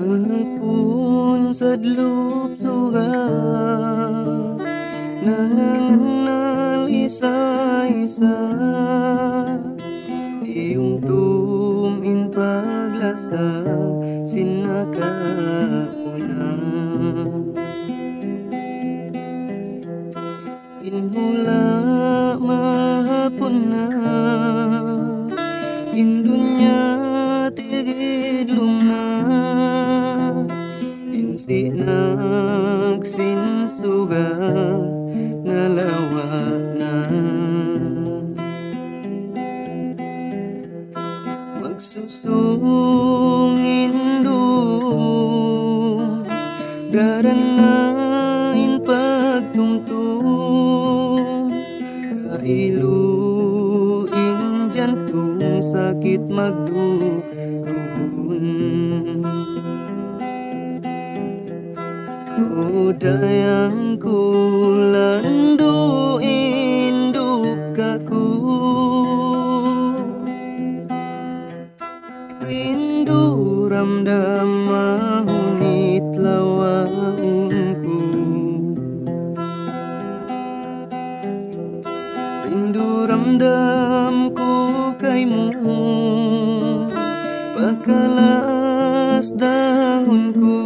Mahapon sa dlub suga, nanganganal isa-isa, iyong tumin paglasa sinakauna. Inhula mahapon na, indunya tigidlum na, insi nagsinsuga nalawa na. Magsusungin doon, daranain pagtungtong, kailuin jantung sakit magdugon. O dayang kulanduin dukaku, rindu ramdam mahunit lawaungku, rindu ramdamku kaimu, pakalas dahunku,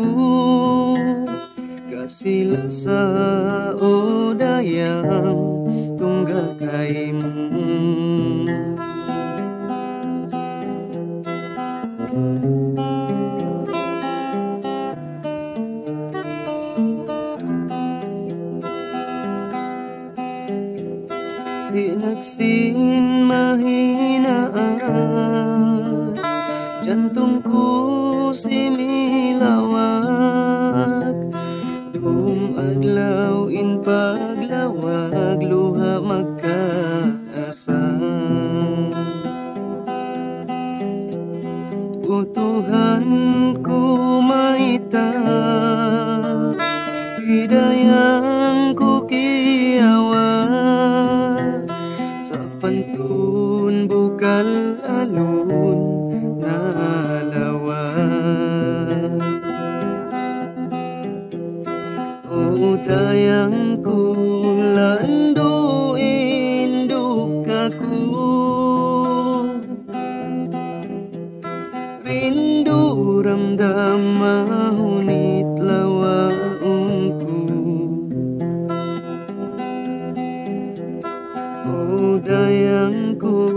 kasih sa o dayang tunggal kaimu. Sinaksin mahinaan, jantungku similawag, adlaw in paglawag, luha magkaasa. Utuhan ko maita, hidayang ko kiawa, sa pantun bukal alun nalawa. O dayang kulanduin dukaku, rindu ramdam mahunit lawaungku. O dayang kulanduin